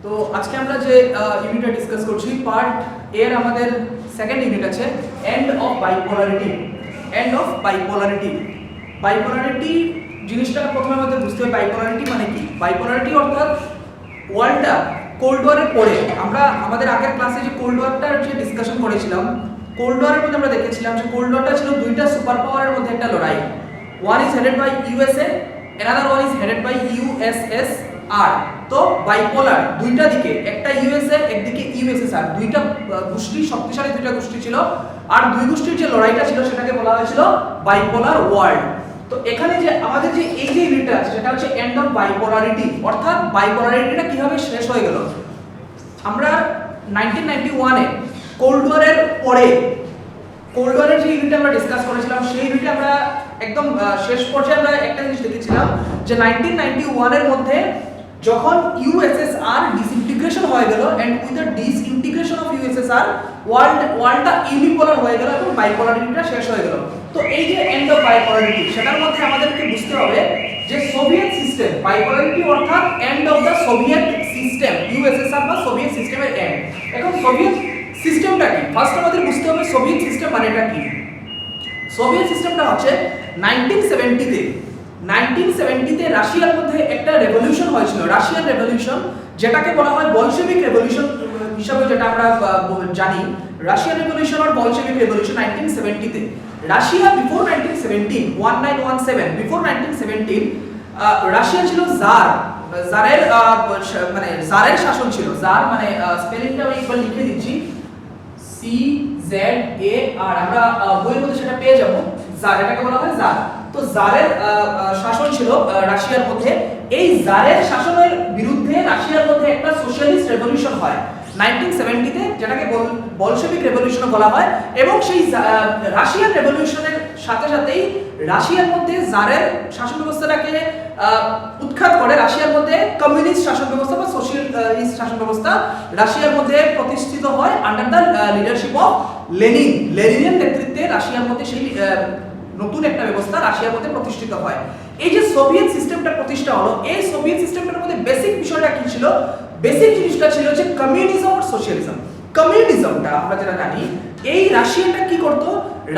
তো আজকে আমরা যে ইউনিটটা ডিসকাস করছি পার্ট এর আমাদের সেকেন্ড ইউনিট আছে এন্ড অফ বাইপোলারিটি। বাইপোলারিটি জিনিসটা প্রথমে আমাদের বুঝতে হবে বাইপোলারিটি মানে কি। বাইপোলারিটি অর্থাৎ ওয়ার্ল্ডটা কোল্ড ওয়ারের পরে আমরা আমাদের আগের ক্লাসে যে কোল্ড ওয়ারটার যে ডিসকাশন করেছিলাম, কোল্ড ওয়ারের মধ্যে আমরা দেখেছিলাম যে কোল্ড ওয়ারটা ছিল দুইটা সুপার পাওয়ারের মধ্যে একটা লড়াই। One is headed by USA, another one is headed by USSR. তো বাইপোলার দুইটা দিকে, একটা ইউএসএ একদিকে ইউএসএসআর, দুইটা গোষ্ঠী, শক্তিশালী দুইটা গোষ্ঠী ছিল। আর দুই গোষ্ঠীর যে লড়াইটা ছিল সেটাকে বলা হয়েছিল বাইপোলার ওয়ার্ল্ড। তো এখানে যে আমাদের যে এই যে ইউনিটটা আছে সেটা হচ্ছে এন্ড অফ বাইপোলারিটি, অর্থাৎ বাইপোলারিটিটা কিভাবে শেষ হয়ে গেল। আমরা 1991 এ কোল্ড ওয়ারের পরে কোল্ড ওয়ারের যে ইউনিট আমরা ডিসকাস করেছিলাম সেই ইউনিটে আমরা একদম শেষ পর্যায়ে আমরা একটা জিনিস দেখেছিলাম যে 1991 এর মধ্যে যখন ইউএসএসআর ডিসইন্টিগ্রেশন হয়ে গেল and with the disintegration of USSR ওয়ার্ল্ডটা ইউনিপোলার হয়ে গেল এবং বাইপোলারিটিটা শেষ হয়ে গেল। তো এই যে এন্ড অফ বাইপোলারিটি সেটার মধ্যে আমাদেরকে বুঝতে হবে যে সোভিয়েত সিস্টেম, বাইপোলারিটি অর্থাৎ end of the Soviet system, USSR বা সোভিয়েত সিস্টেমের এন্ড। এখন সোভিয়েত সিস্টেমটা কি ফার্স্ট আমাদের বুঝতে হবে। সোভিয়েত সিস্টেম মানেটা কি? সোভিয়েত সিস্টেমটা হচ্ছে 1970 তে রাশিয়ার মধ্যে একটা রেভলিউশন হয়েছিল, রাশিয়ান রেভলিউশন, যেটাকে বলা হয় বলশেভিক রেভলিউশন হিসাবে যেটা আমরা জানি। রাশিয়ান রেভলিউশন আর বলশেভিক রেভলিউশন 1970 তে। রাশিয়া বিফোর 1917 বিফোর 1917 রাশিয়া ছিল জার, জারের মানে জারের শাসন ছিল। জার মানে স্পেলিংটা আমি একবার লিখে দিচ্ছি, CZAR, আমরা বইয়ের মধ্যে সেটা পেয়ে যাব। জার এটাকে বলা হয় জার। তো জারের শাসন ছিল রাশিয়ার মধ্যে। এই জারের শাসনের বিরুদ্ধে রাশিয়ার মধ্যে একটা সোশ্যালিস্ট রেভলিউশন হয় 1970 তে, যেটাকে বলশেভিক রেভলিউশন বলা হয়। এবং সেই রাশিয়ান রেভলিউশনের সাথে সাথেই রাশিয়ার মধ্যে জারের শাসন ব্যবস্থাটাকে উৎখাত করে রাশিয়ার মধ্যে কমিউনিস্ট শাসন ব্যবস্থা বা সোশ্যালিস্ট শাসন ব্যবস্থা রাশিয়ার মধ্যে প্রতিষ্ঠিত হয় under the leadership of Lenin. লেনিনের নেতৃত্বে রাশিয়ার মধ্যে সেই নতুন একটা ব্যবস্থা রাশিয়ার মধ্যে প্রতিষ্ঠিত হয়। এই যে সোভিয়েত সিস্টেমটা প্রতিষ্ঠা হলো, এই সোভিয়েত সিস্টেমের মধ্যে বেসিক বিষয়টা কি ছিল? বেসিক জিনিসটা ছিল যে কমিউনিজম আর সোশ্যালিজম। কমিউনিজমটা আমরা যেটা জানি, এই রাশিয়াটা কি করতো,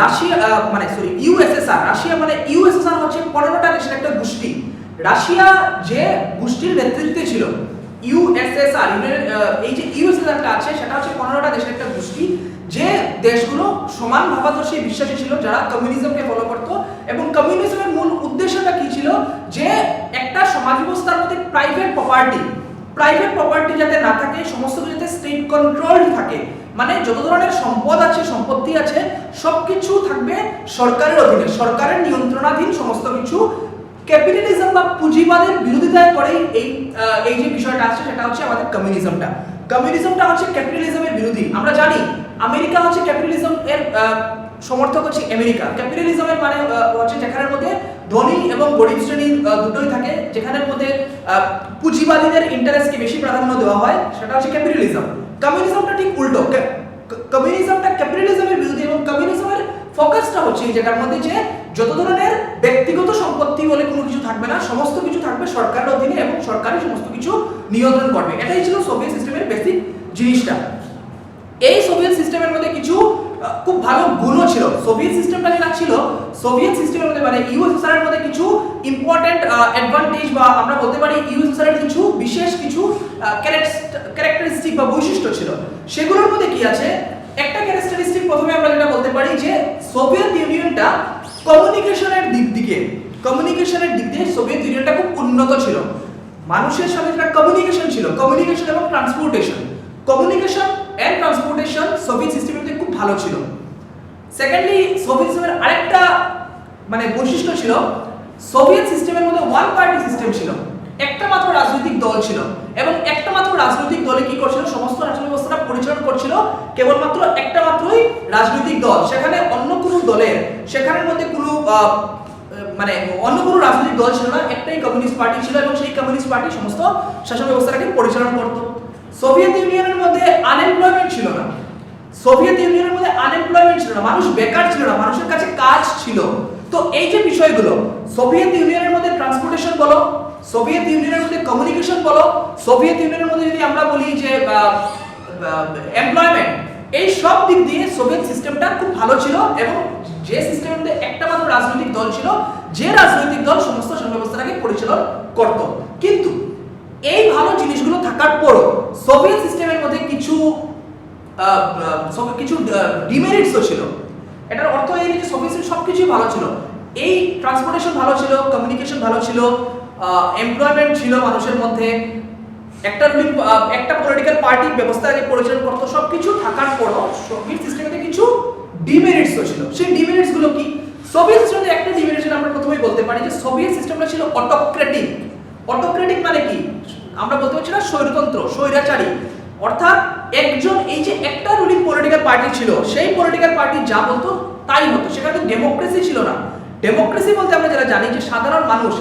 রাশিয়া মানে সরি ইউএসএসআর, রাশিয়া মানে ইউএসএসআর হচ্ছে 15টা দেশের একটা গোষ্ঠী। রাশিয়া যে গোষ্ঠীর নেতৃত্বে ছিল ইউএসএসআর, এই যে ইউএসএসআরটা আছে সেটা হচ্ছে 15টা দেশের একটা গোষ্ঠী, যে দেশগুলো সমান ভাবাদর্শে বিশ্বাসী ছিল, যারা কমিউনিজমকে ফলো করত। এবং কমিউনিজমের মূল উদ্দেশ্যটা কি ছিল? যে একটা সমাজ ব্যবস্থার মধ্যে প্রাইভেট প্রপার্টি যাতে না থাকে, সমস্ত কিছু যাতে স্টেট কন্ট্রোলড থাকে। মানে যত ধরনের সম্পদ আছে, সম্পত্তি আছে, সবকিছু থাকবে সরকারের অধীনে, সরকারের নিয়ন্ত্রণাধীন সমস্ত কিছু। ক্যাপিটালিজম বা পুঁজিবাদের বিরোধিতা করে এই যে বিষয়টা আছে সেটা হচ্ছে আমাদের কমিউনিজমটা। কমিউনিজমটা হচ্ছে ক্যাপিটালিজমের বিরোধী। আমরা জানি আমেরিকা হচ্ছে ক্যাপিটালিজম এর সমর্থক হচ্ছে আমেরিকা। ক্যাপিটালিজমের মানে হচ্ছে যেখানের মধ্যে ধনী এবং গরিব শ্রেণী দুটোই থাকে, যেখানের মধ্যে পুঁজিবাদীদের ইন্টারেস্টকে বেশি প্রাধান্য দেওয়া হয়, সেটা হচ্ছে ক্যাপিটালিজম। কমিউনিজমটা ঠিক উল্টো, কমিউনিজমটা ক্যাপিটালিজমের বিরোধী এবং কমিউনিজমের ফোকাসটা হচ্ছে এই জায়গার মধ্যে যে যত ধরনের ব্যক্তিগত সম্পত্তি বলে কোনো কিছু থাকবে না, সমস্ত কিছু থাকবে সরকারের অধীনে এবং সরকারই সমস্ত কিছু নিয়ন্ত্রণ করবে। এটাই ছিল সোভিয়েত সিস্টেমের বেসিক জিনিসটা। এই সোভিয়েত সিস্টেমের মধ্যে কিছু খুব ভালো গুণও ছিল। সোভিয়েত সিস্টেমটা যেটা ছিল, সোভিয়েত সিস্টেমের মধ্যে মানে ইউএসএসআর এর মধ্যে কিছু ইম্পর্টেন্ট অ্যাডভান্টেজ বা আমরা বলতে পারি ইউএসএসআর এর কিছু বিশেষ কিছু ক্যারেক্টারিস্টিক বা বৈশিষ্ট্য ছিল। সেগুলোর মধ্যে কি আছে? একটা ক্যারেক্টারিস্টিক প্রথমে আমরা যেটা বলতে পারি যে সোভিয়েত ইউনিয়নটা কমিউনিকেশনের দিক দিয়ে সোভিয়েত ইউনিয়নটা খুব উন্নত ছিল। মানুষের সাথে একটা কমিউনিকেশন ছিল, কমিউনিকেশন এবং transportation, communication and transportation Soviet সিস্টেমের মধ্যে খুব ভালো ছিল। সেকেন্ডলি সোভিয়েত সিস্টেমের আরেকটা মানে বৈশিষ্ট্য ছিল, সোভিয়েত সিস্টেমের মধ্যে ওয়ান পার্টি সিস্টেম ছিল, একটা মাত্র রাজনৈতিক দল ছিল। এবং একটা মাত্র রাজনৈতিক দলে কি করছিল? সমস্ত রাষ্ট্র ব্যবস্থাটা পরিচালনা করছিল কেবলমাত্র একটা মাত্রই রাজনৈতিক দল। সেখানে অন্য কোনো দলের সেখানের মধ্যে কোনো মানে অন্য কোনো রাজনৈতিক দল ছিল না, একটাই কমিউনিস্ট পার্টি ছিল এবং সেই কমিউনিস্ট পার্টি সমস্ত শাসন ব্যবস্থাটাকে পরিচালনা করত। সোভিয়েত ইউনিয়নের মধ্যে আনএমপ্লয়মেন্ট ছিল না, মানুষ বেকার ছিল না, মানুষের কাছে কাজ ছিল। তো এই যে বিষয়গুলো সোভিয়েত ইউনিয়নের মধ্যে ট্রান্সপোর্টেশন বলো, সোভিয়েত ইউনিয়নের মধ্যে কমিউনিকেশন বলো, সোভিয়েত ইউনিয়নের মধ্যে যদি আমরা বলি এমপ্লয়মেন্ট, এই সব দিক দিয়ে সোভিয়েত সিস্টেমটা খুব ভালো ছিল এবং যে সিস্টেমের মধ্যে একটা মাত্র রাজনৈতিক দল ছিল, যে রাজনৈতিক দল সমস্ত ব্যবস্থাটাকে পরিচালনা করত। কিন্তু এই ভালো জিনিসগুলো থাকার পরও সোভিয়েত সিস্টেমের মধ্যে কিছু ডিমেরিটসও ছিল। এটার অর্থ এই যে সোভিয়েত সিস্টেম সবকিছুই ভালো ছিল, এই ট্রান্সপোর্টেশন ভালো ছিল, কমিউনিকেশন ভালো ছিল, এমপ্লয়মেন্ট ছিল মানুষের মধ্যে, একটা পলিটিক্যাল পার্টি ব্যবস্থাকে পরিচালনা করত, সবকিছু থাকার পরও সোভিয়েত সিস্টেমে কিছু ডিমেরিটসও ছিল। সেই ডিমেরিটস গুলো কি? সোভিয়েত সিস্টেমের একটা ডিমেরিটস আমরা প্রথমেই বলতে পারি যে সোভিয়েত সিস্টেমটা ছিল অটোক্রেটিক। অটোক্রেটিক মানে কি? আমরা বলতে পারছি না স্বৈরতন্ত্র, স্বৈরাচারী, অর্থাৎ একজন, এই যে একটা রুলিং পলিটিক্যাল পার্টি ছিল, সেই পলিটিক্যাল পার্টি যা বলতো তাই হতো, সেখানে ডেমোক্রেসি ছিল না। ডেমোক্রেসি বলতে আমরা যারা জানি যে সাধারণ মানুষ,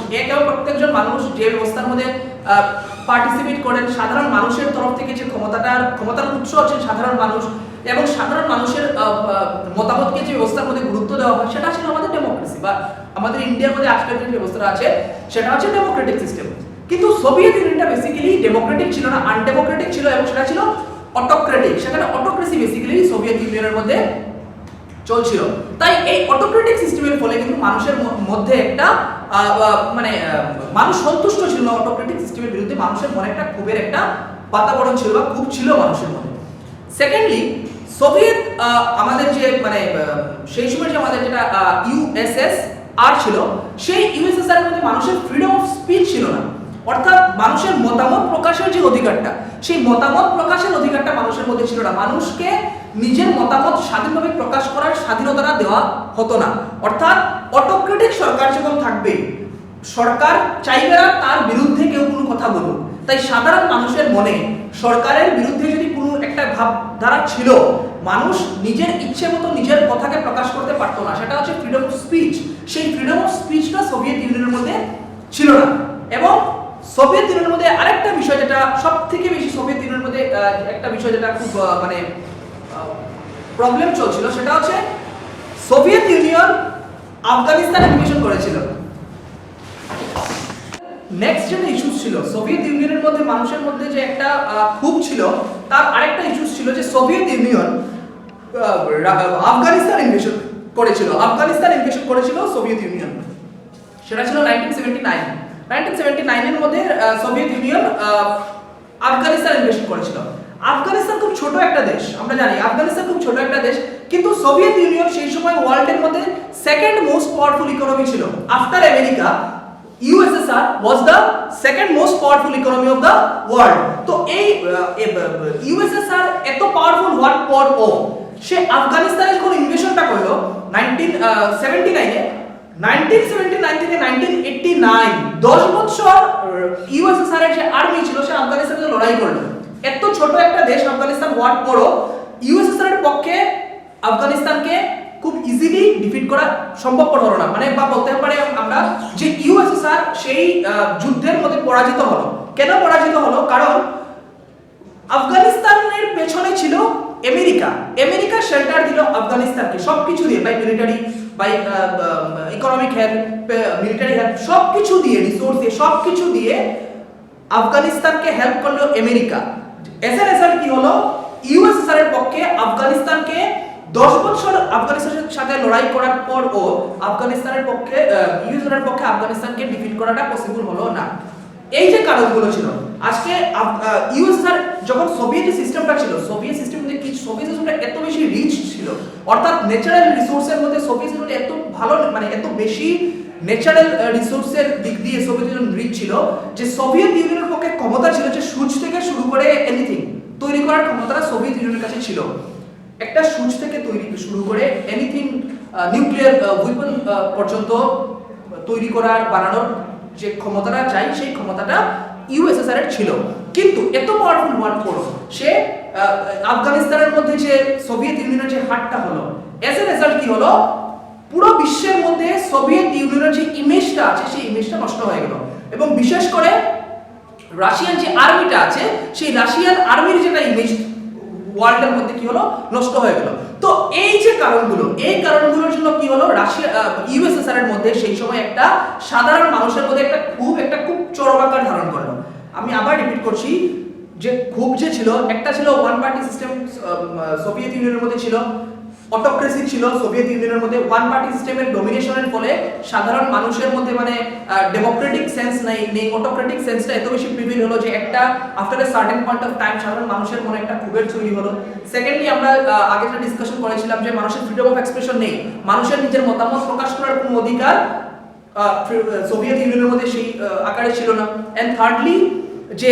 প্রত্যেকজন মানুষ যে ব্যবস্থার মধ্যে পার্টিসিপেট করেন, সাধারণ মানুষের তরফ থেকে যে ক্ষমতার উৎস আছে সাধারণ মানুষ, এবং সাধারণ মানুষের মতামতকে যে ব্যবস্থার মধ্যে গুরুত্ব দেওয়া হয়, সেটা ছিল আমাদের ডেমোক্রেসি, বা আমাদের ইন্ডিয়ার মধ্যে আজকের যে ব্যবস্থা আছে সেটা হচ্ছে ডেমোক্রেটিক সিস্টেম। কিন্তু সোভিয়েত ইউনিয়নটা বেসিক্যালি ডেমোক্রেটিক ছিল না, আনডেমোক্রেটিক ছিল, এবং সেটা ছিল অটোক্রেটিক। সেখানে অটোক্রেসি বেসিক্যালি সোভিয়েত ইউনিয়নের মধ্যে চলছিল। তাই এই অটোক্রেটিক সিস্টেমের ফলে কিন্তু মানুষের মধ্যে একটা মানুষ সন্তুষ্ট ছিল না অটোক্রেটিক সিস্টেমের বিরুদ্ধে, মানুষের মনে একটা ক্ষোভের একটা বাতাবরণ ছিল বা ক্ষোভ ছিল মানুষের মধ্যে। সেকেন্ডলি, সোভিয়েত আমাদের যে সেই সময় যে আমাদের যেটা ইউএসএসআর ছিল, সেই ইউএসএসআর এর মধ্যে মানুষের ফ্রিডম অফ স্পিচ ছিল না, অর্থাৎ মানুষের মতামত প্রকাশের যে অধিকারটা, সেই মতামত প্রকাশের অধিকারটা মানুষের মধ্যে ছিল না। মানুষকে নিজের মতামত স্বাধীনভাবে প্রকাশ করার স্বাধীনতা দেওয়া হতো না। অর্থাৎ অটোক্রেটিক সরকার যখন থাকবে, সরকার চাইবে না তার বিরুদ্ধে কেউ কোনো কথা বলুক। তাই সাধারণ মানুষের মনে সরকারের বিরুদ্ধে যদি কোনো একটা ভাবধারা ছিল, মানুষ নিজের ইচ্ছে মতো নিজের কথাকে প্রকাশ করতে পারতো না, সেটা হচ্ছে ফ্রিডম অফ স্পিচ। সেই ফ্রিডম অফ স্পিচটা সোভিয়েত ইউনিয়নের মধ্যে ছিল না। এবং সোভিয়েত ইউনিয়নের মধ্যে আরেকটা বিষয় যেটা সবথেকে বেশি সোভিয়েত ইউনিয়নের মধ্যে একটা বিষয় যেটা খুব প্রবলেম চলছিল, সেটা হচ্ছে সোভিয়েত ইউনিয়ন আফগানিস্তান ইনভেশন করেছিল। নেক্সট যেটা ইস্যুস ছিল সোভিয়েত ইউনিয়নের মধ্যে, মানুষের মধ্যে যে একটা ক্ষোভ ছিল, তার আরেকটা ইস্যুস ছিল যে সোভিয়েত ইউনিয়ন আফগানিস্তান ইনভেশন করেছিল। আফগানিস্তান ইনভেশন করেছিল সোভিয়েত ইউনিয়ন, সেটা ছিল 1979। 1979 এর মধ্যে সোভিয়েত ইউনিয়ন আফগানিস্তান ইনভেশন করেছিল। আফগানিস্তান খুব ছোট একটা দেশ, আমরা জানি আফগানিস্তান খুব ছোট একটা দেশ, কিন্তু সোভিয়েত ইউনিয়ন সেই সময় ওয়ার্ল্ডের মধ্যে সেকেন্ড মোস্ট পাওয়ারফুল ইকোনমি ছিল। After America, USSR was the second most powerful economy of the world. তো এই USSR এত পাওয়ারফুল হওয়ার পরও সে আফগানিস্তানের কোন ইনভেশনটা করলো 1979 এ। 1979 থেকে 1989 10 বছর USSR এর যে আর্মি ছিল সে আফগানিস্তানে লড়াই করলো। এত ছোট একটা দেশ আফগানিস্তান হওয়ার পরও USSR এর পক্ষে আফগানিস্তানকে খুব ইজিলি ডিফিট করা সম্ভবপর হলো না, বা বলতে পারি আমরা যে USSR সেই যুদ্ধের মধ্যে পরাজিত হলো। কেন পরাজিত হলো? কারণ আফগানিস্তানের পেছনে ছিল আমেরিকা। আমেরিকা শেল্টার দিল আফগানিস্তানকে সবকিছু দিয়ে, by military, by economic help, military help, সবকিছু দিয়ে, রিসোর্স দিয়ে, সবকিছু দিয়ে আফগানিস্তানকে হেল্প করলো আমেরিকা। এস এ রেজাল্ট কি হলো? USSR এর পক্ষে আফগানিস্তানকে 10 বছর আফগানিস্তানের সাথে লড়াই করার পরও আফগানিস্তানের পক্ষে USSR এর পক্ষে আফগানিস্তানকে ডিফিট করাটা পসিবল হলো না। এই যে কারণগুলো ছিল, আজকে USSR যখন সোভিয়েত সিস্টেমটা ছিল, সোভিয়েত সিস্টেমে কি সোভিয়েত সিস্টেমটা এত বেশি রিচ ছিল, অর্থাৎ ন্যাচারাল রিসোর্সের মধ্যে সোভিয়েত সিস্টেমটা এত ভালো, এত বেশি ন্যাচারাল রিসোর্সের দিক দিয়ে সোভিয়েত ইউনিয়ন রিচ ছিল যে সোভিয়েত ইউনিয়নের পক্ষে ক্ষমতা ছিল যে সুচ থেকে শুরু করে এনিথিং তৈরি করার ক্ষমতাটা সোভিয়েত ইউনিয়নের কাছে ছিল। একটা সুচ থেকে শুরু করে এনিথিং নিউক্লিয়ার ওয়েপন পর্যন্ত তৈরি করার, বানানোর যে ক্ষমতাটা চাই, সেই ক্ষমতাটা USSR এর ছিল। কিন্তু এত পাওয়ারফুল হওয়ার পরও সে আফগানিস্তানের মধ্যে যে সোভিয়েত ইউনিয়নের যে হারটা হলো, এজ এ রেজাল্ট কি হলো? পুরো বিশ্বের মধ্যে সোভিয়েত ইউনিয়নের যে ইমেজটা আছে সেই ইমেজটা নষ্ট হয়ে গেল। এবং বিশেষ করে রাশিয়ান যে আর্মিটা আছে, সেই রাশিয়ান আর্মির যেটা ইমেজ ওয়ার্ল্ডের মধ্যে কি হলো? নষ্ট হয়ে গেল। তো এই যে কারণগুলো, এই কারণগুলোর জন্য কি হলো? USSR এর মধ্যে সেই সময় একটা সাধারণ মানুষের মধ্যে একটা খুব চরম আকার ধারণ করলো। আমি আবার রিপিট করছি, যে খুব যে ছিল, একটা ছিল ওয়ান পার্টি সিস্টেম সোভিয়েত ইউনিয়নের মধ্যে ছিল, অটোক্রেসি ছিল সোভিয়েত ইউনিয়নের মধ্যে, ওয়ান পার্টি সিস্টেমের ডমিনেশনের ফলে সাধারণ মানুষের মধ্যে মানে ডেমোক্রেটিক সেন্স নেই অটোক্রেটিক সেন্সটা এত বেশি প্রিভিল হলো যে একটা after a certain point of time সাধারণ মানুষের মনে একটা ক্ষোভের তৈরি হলো। সেকেন্ডলি আমরা আগে একটা ডিসকাশন করেছিলাম যে মানুষের ফ্রিডম অফ এক্সপ্রেশন নেই, মানুষের নিজের মতামত প্রকাশ করার কোনো অধিকার সোভিয়েত ইউনিয়নের মধ্যে সেই আকারে ছিল না। এন্ড থার্ডলি যে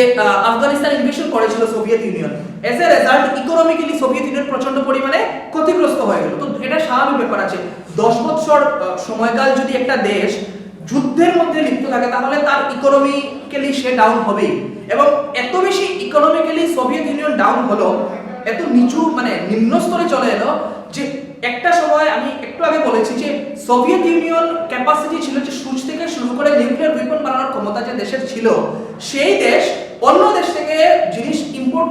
আফগানিস্তান ইনভেশন করেছিল Soviet union, age a result economically Soviet union প্রচন্ড পরিমাণে ক্ষতিগ্রস্ত হয়ে গেল। তো এটা স্বাভাবিক ব্যাপার আছে, 10 বছর সময়কাল যদি একটা দেশ যুদ্ধের মধ্যে লিপ্ত থাকে তাহলে তার ইকোনমিক্যালি সে ডাউন হবেই। এবং এত বেশি ইকোনমিক্যালি সোভিয়েত ইউনিয়ন ডাউন হলো, এত নিচু মানে নিম্ন স্তরে চলে এলো যে একটা সময় আমি একটু আগে বলেছি যে সোভিয়েত ইউনিয়ন ক্যাপাসিটি ছিল যে সুচ থেকে শুরু করে নিউক্লিয়ার ওয়েপন বানানোর ক্ষমতা যে দেশের ছিল, সেই দেশ অন্য দেশ থেকে জিনিস ইম্পোর্ট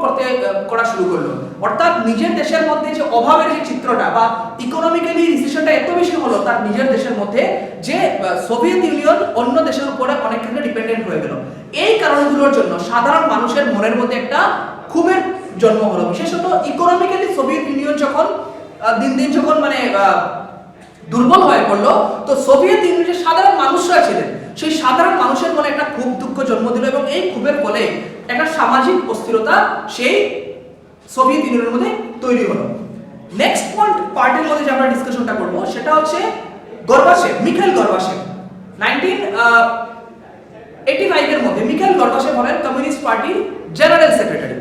করা শুরু করলো। অর্থাৎ নিজের দেশের মধ্যে যে অভাবের যে চিত্রটা বা ইকোনমিক্যালি রিসেশনটা এত বেশি হলো তার নিজের দেশের মধ্যে যে সোভিয়েত ইউনিয়ন অন্য দেশের উপরে অনেকখানি ডিপেন্ডেন্ট হয়ে গেল। এই কারণগুলোর জন্য সাধারণ মানুষের মনের মধ্যে একটা ক্ষোভের জন্ম হলো। বিশেষত ইকোনমিক্যালি সোভিয়েত ইউনিয়ন যখন দিন দিন যখন মানে দুর্বল হয়ে পড়লো, তো সোভিয়েত ইউনিয়নের সাধারণ মানুষরা ছিলেন, সেই সাধারণ মানুষের মনে একটা খুব দুঃখ জন্ম দিল এবং এই ক্ষোভের ফলে একটা সামাজিক অস্থিরতা সেই সোভিয়েত ইউনিয়নের মধ্যে তৈরি হলো। নেক্সট পার্টের মধ্যে যে আমরা ডিসকাশনটা করব সেটা হচ্ছে গর্বাচেভ, মিখাইল গর্বাচেভ। 1985 এর মধ্যে মিখাইল গর্বাচেভ হলেন কমিউনিস্ট পার্টির জেনারেল সেক্রেটারি।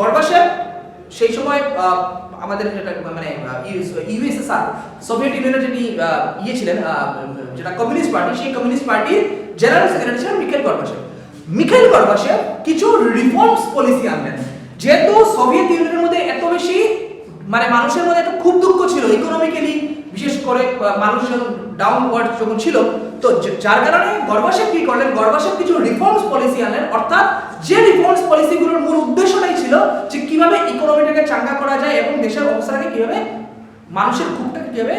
গর্বাচেভ সেই সময় আমাদের যেটা মানে ইউএসএসআর সোভিয়েত ইউনিয়নের যিনি ছিলেন যেটা কমিউনিস্ট পার্টি, সেই কমিউনিস্ট পার্টির জেনারেল সেক্রেটারি ছিলেন মিখাইল গর্বাচেভ। মিখাইল গর্বাচেভ কিছু রিফর্মস পলিসি আনলেন। যেহেতু সোভিয়েত ইউনিয়নের মধ্যে এত বেশি মানে মানুষের মধ্যে একটা খুব দুঃখ ছিল ইকোনমিক্যালি, বিশেষ করে মানুষের ডাউনওয়ার্ড যখন ছিল, তো যার কারণে গর্বাচেভ কি করলেন, গর্বাচেভ কিছু রিফর্মস পলিসি আনলেন। অর্থাৎ যে রিফর্মস পলিসিগুলোর মূল উদ্দেশ্যটাই ছিল যে কিভাবে ইকোনমিটাকে চাঙ্গা করা যায় এবং দেশের অবস্থাটাকে কিভাবে মানুষের ক্ষোভটাকে কিভাবে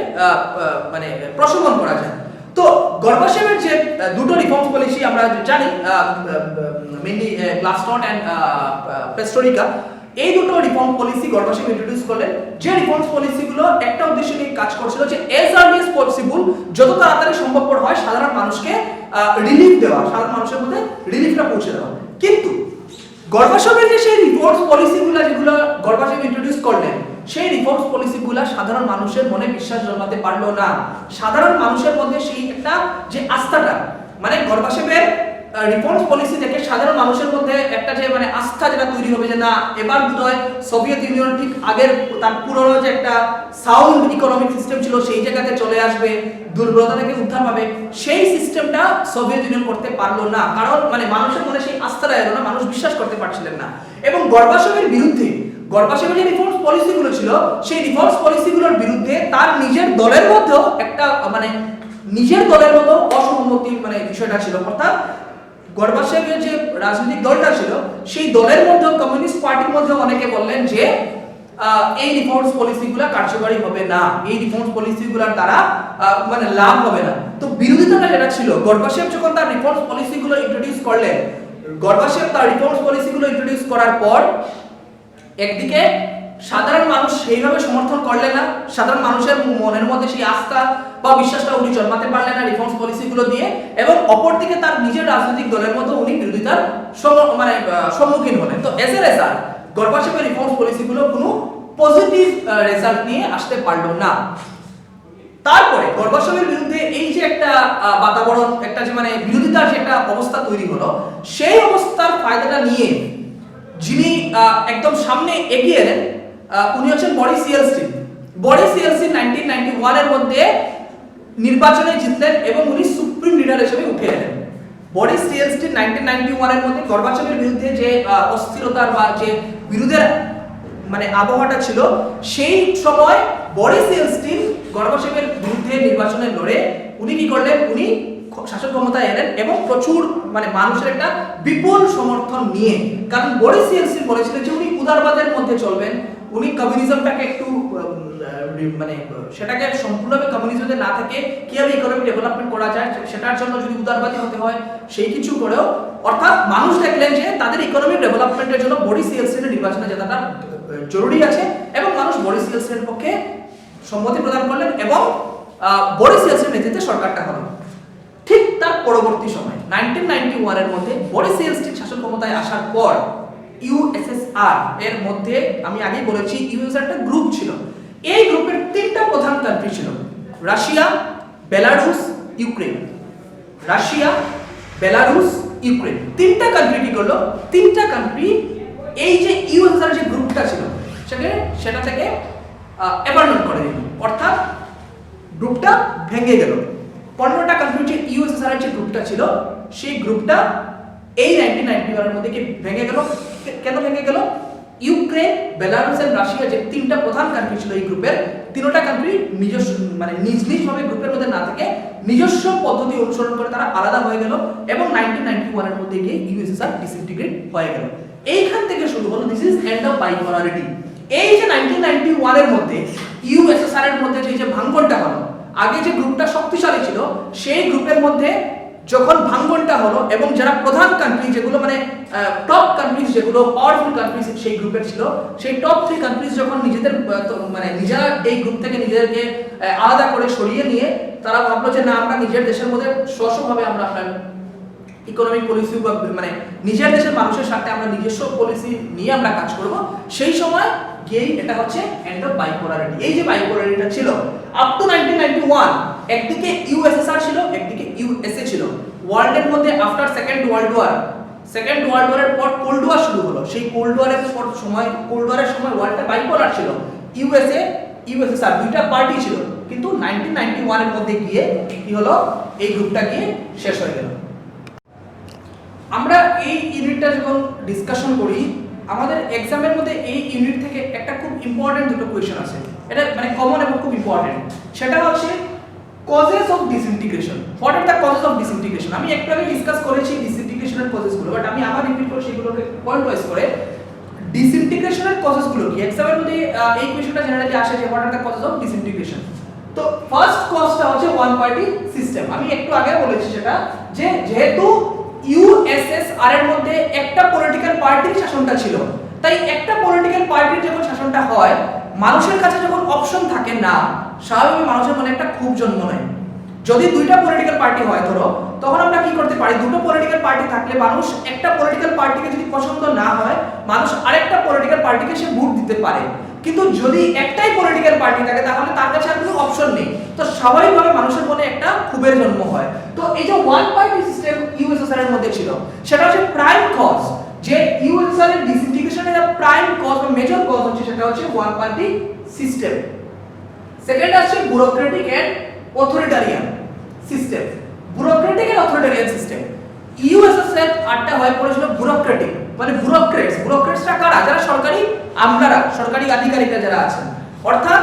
মানে প্রশমন করা যায়। তো গর্বাচেভের যে দুটো রিফর্মস পলিসি আমরা জানি, মেইনলি গ্লাসনোস্ট এন্ড পেস্টরিকা, এই দুটো রিফর্ম পলিসি গর্বাচেভ ইন্ট্রোডিউস করলেন। যে রিফর্মস পলিসিগুলো একটা উদ্দেশ্য নিয়ে কাজ করছিল যে এজ আর্লি এজ পসিবল, যত তাড়াতাড়ি সম্ভবপর হয় সাধারণ মানুষকে রিলিফ দেওয়া, সাধারণ মানুষের মধ্যে রিলিফটা পৌঁছে দেওয়া। কিন্তু গর্বাচেভের যে সেই রিফর্মস পলিসিগুলো যেগুলো গর্বাচেভ ইন্ট্রোডিউস করলেন, সেই রিফর্মস পলিসিগুলো সাধারণ মানুষের মনে বিশ্বাস জন্মাতে পারলো না। সাধারণ মানুষের মধ্যে সেই একটা যে আস্থাটা, মানে গর্বাচেভের রিফর্মস পলিসি দেখে সাধারণ মানুষের মধ্যে একটা যে মানে আস্থা যেটা তৈরি হবে যে না এবার বোধহয় সোভিয়েত ইউনিয়ন ঠিক আগের তার পুরনো যে একটা সাউন্ড ইকোনমিক সিস্টেম ছিল সেই জায়গাতে চলে আসবে, দুর্বলতা থেকে উদ্ধার পাবে, সেই সিস্টেমটা সোভিয়েত ইউনিয়ন করতে পারলো না। কারণ মানে মানুষের মনে সেই আস্থাটা এলো না, মানুষ বিশ্বাস করতে পারছিলেন না। এবং গর্বাচেভের বিরুদ্ধে, গর্বাচেভের যে রিফর্মস পলিসিগুলো ছিল সেই রিফর্মস পলিসিগুলোর বিরুদ্ধে তার নিজের দলের মধ্যেও একটা মানে নিজের দলের মতো অসম্মতি মানে বিষয়টা ছিল। অর্থাৎ গর্বাচেভের যে রাজনৈতিক দলটা ছিল সেই দলের মধ্যে কমিউনিস্ট পার্টির মধ্যে অনেকে বললেন যে এই রিফর্মস পলিসিগুলো কার্যকরী হবে না, এই রিফর্মস পলিসিগুলোর দ্বারা মানে লাভ হবে না। তো বিরোধিতাটা যেটা ছিল, গর্বাচেভ যখন তার রিফর্মস পলিসিগুলো ইন্ট্রোডিউস করলেন, গর্বাচেভ তার রিফর্মস পলিসিগুলো ইন্ট্রোডিউস করার পর একদিকে সাধারণ মানুষ সেইভাবে সমর্থন করলেন না, সাধারণ মানুষের মনের মধ্যে সেই আস্থা বা বিশ্বাসটা উনি জন্মাতে পারলেন না রিফর্মস পলিসিগুলো দিয়ে, এবং অপরদিকে তার নিজের রাজনৈতিক দলের মতো উনি বিরোধিতার মানে সম্মুখীন হলেন। তো এজ এ রেজাল্ট গর্বাচেভের রিফর্মস পলিসিগুলো কোনো পজিটিভ রেজাল্ট নিয়ে আসতে পারলো না। তারপরে গর্বাচেভের বিরুদ্ধে এই যে একটা বাতাবরণ, একটা যে মানে বিরোধিতার যে একটা অবস্থা তৈরি হলো, সেই অবস্থার ফায়দাটা নিয়ে যিনি একদম সামনে এগিয়ে এলেন উনি হচ্ছেন বরিস ইয়েলসিন। বরিস ইয়েলসিন 1991 এর মধ্যে নির্বাচনে জিতলেন এবং উনি সুপ্রিম লিডার হিসেবে উঠে এলেন। বরিস ইয়েলসিন 1991 এর মধ্যে গর্বাচেভের বিরুদ্ধে যে অস্থিরতার বা যে বিরোধের মানে আবহাওয়াটা ছিল, সেই সময় বরিস ইয়েলসিন গর্বাচেভের বিরুদ্ধে নির্বাচনে লড়ে উনি কি করলেন, উনি শাসন ক্ষমতায় এলেন এবং প্রচুর মানে মানুষের একটা বিপুল সমর্থন নিয়ে। কারণ বরিস ইয়েলসিন বলেছিলেন যে উনি উদারবাদের মধ্যে চলবেন, উনি কমিউনিজমটাকে একটু মানে সেটাকে সম্পূর্ণভাবে কমিউনিজমে না থেকে কিভাবে ইকোনমি ডেভেলপমেন্ট করা যায় সেটার জন্য যদি উদারবাদী হতে হয় সেই কিছু করেও, অর্থাৎ মানুষ দেখলেন যে তাদের ইকোনমিক ডেভেলপমেন্টের জন্য বরিস ইয়েলসিনের নির্বাচনে জেতাটা জরুরি আছে এবং মানুষ বরিস ইয়েলসিনের পক্ষে সম্মতি প্রদান করলেন এবং বরিস ইয়েলসিনের নেতৃত্বে সরকারটা হলো। ঠিক তার পরবর্তী সময় 1991 এর মধ্যে বরিস ইয়েলসিন শাসন ক্ষমতায় আসার পর ইউএসএসআর এর মধ্যে আমি আগেই বলেছি ইউএসএসআর একটা গ্রুপ ছিল। এই গ্রুপের তিনটা প্রধান কান্ট্রি ছিল, Russia, Belarus, Ukraine. Russia, Belarus, Ukraine তিনটা কান্ট্রি কি করলো, তিনটা কান্ট্রি এই যে ইউএসএসআর যে গ্রুপটা ছিল সেটা থেকে অ্যাবান্ডন করে দিল, অর্থাৎ গ্রুপটা ভেঙে গেল। 15টা কান্ট্রি যে ইউএসএসআর এর যে গ্রুপটা ছিল সেই গ্রুপটা এই 1991 এর মধ্যে কি ভেঙে গেল। কেন ভেঙে গেল? ইউক্রেন, বেলারুস এবং রাশিয়া যে তিনটা প্রধান কান্ট্রি ছিল এই গ্রুপের, তিনটা কান্ট্রি নিজস্ব মানে নিজ ভাবে গ্রুপের মধ্যে না থেকে নিজস্ব পদ্ধতি অনুসরণ করে তারা আলাদা হয়ে গেল এবং 1991 এর মধ্যে গিয়ে ইউএসএসআর ডিসইন্টিগ্রেট হয়ে গেল। এইখান থেকে শুরু হলো দিস ইজ এন্ড অফ বাইপোলারিটি। এই যে 1991 এর মধ্যে ইউএসএসআর এর মধ্যে যে ভাঙ্গনটা হলো, আগে যে গ্রুপটা শক্তিশালী ছিল সেই গ্রুপের মধ্যে যখন ভাঙ্গনটা হলো এবং যারা প্রধান কান্ট্রি যেগুলো মানে টপ কান্ট্রিজ যেগুলো পাওয়ারফুল কান্ট্রিজ সেই গ্রুপের ছিল, সেই টপ 3 কান্ট্রিজ যখন নিজেদের মানে নিজেরা এই গ্রুপ থেকে নিজেদেরকে আলাদা করে সরিয়ে নিয়ে তারা ভাবলো যে না আমরা নিজের দেশের মধ্যে স্বস্বভাবে আমরা আপনার ইকোনমিক পলিসি মানে নিজের দেশের মানুষের সাথে আমরা নিজস্ব পলিসি নিয়ে আমরা কাজ করব, সেই সময় গিয়েই এটা হচ্ছে এন্ড অফ বাইপোলারিটি। এই যে বাইপোলারিটিটা ছিল আপ টু 1991, একদিকে ইউএসএসআর ছিল একদিকে ইউএসএ ছিল। ওয়ার্ল্ডের মধ্যে আফটার সেকেন্ড ওয়ার্ল্ড ওয়ারের পর কোল্ড ওয়ার শুরু হলো। সেই কোল্ড ওয়ারের সময় ওয়ার্ল্ডটা বাইপোলার ছিল। ইউএসএসআর দুইটা পার্টি ছিল, কিন্তু 1991 এর মধ্যে গিয়ে কি হলো, এই গ্রুপটা গিয়ে শেষ হয়ে গেল। আমরা এই ইউনিটটা যখন ডিসকাশন করি আমাদের এক্সামের মধ্যে এই ইউনিট থেকে একটা খুব ইম্পর্টেন্ট দুটো কোয়েশ্চেন আছে, এটা মানে কমন এবং খুব ইম্পর্টেন্ট। সেটা হচ্ছে causes of disintegration. What are the causes of disintegration? আমি একটু আগে ডিসকাস করেছি ডিসইন্টিগ্রেশনের কজেসগুলো, বাট আমি আবার রিপিট করে সেগুলোকে পয়েন্ট ওয়াইজ করে ডিসইন্টিগ্রেশনের কজেসগুলো কি এক্সামের মধ্যে এই কোয়েশ্চেনটা জেনারেলি আসে যে what are the causes of disintegration. তো ফার্স্ট কজটা হচ্ছে ওয়ান পার্টি সিস্টেম। আমি একটু আগে বলেছি সেটা যে যেহেতু ইউএসএসআর এর মধ্যে একটা পলিটিক্যাল পার্টির শাসনটা ছিল, তাই একটা পলিটিক্যাল পার্টির যখন শাসনটা হয় মানুষের কাছে যখন অপশন থাকে না, স্বাভাবিক মানুষের মনে একটা ক্ষোভ জন্ম নেয়। যদি দুইটা পলিটিক্যাল পার্টি হয় ধরো, তখন আমরা কি করতে পারি, দুটো পলিটিক্যাল পার্টি থাকলে মানুষ একটা পলিটিক্যাল পার্টিকে যদি পছন্দ না হয় মানুষ আরেকটা পলিটিক্যাল পার্টিকে সে ভোট দিতে পারে। কিন্তু যদি একটাই পলিটিক্যাল পার্টি থাকে তাহলে তার কাছে আর কোনো অপশন নেই, তো স্বাভাবিকভাবে মানুষের মনে একটা ক্ষোভের জন্ম হয়। তো এই যে ওয়ান পার্টি সিস্টেম ইউএসএসআর এর মধ্যে ছিল সেটা হচ্ছে প্রাইম কজ, যে ইউএসএসআর এর ডিসইন্টিগ্রেশনের প্রাইম কজ বা মেজর কজ হচ্ছে সেটা হচ্ছে ওয়ান পার্টি সিস্টেম। সেকেন্ড আছে bureaucratic and authoritarian system. Bureaucratic and authoritarian system USSR আটটা হয়ে পড়েছিল ব্যুরোক্রেটিক মানে ব্যুরোক্রেটসরা কারা? যারা সরকারি আমলারা, সরকারি আধিকারিকরা যারা আছেন, অর্থাৎ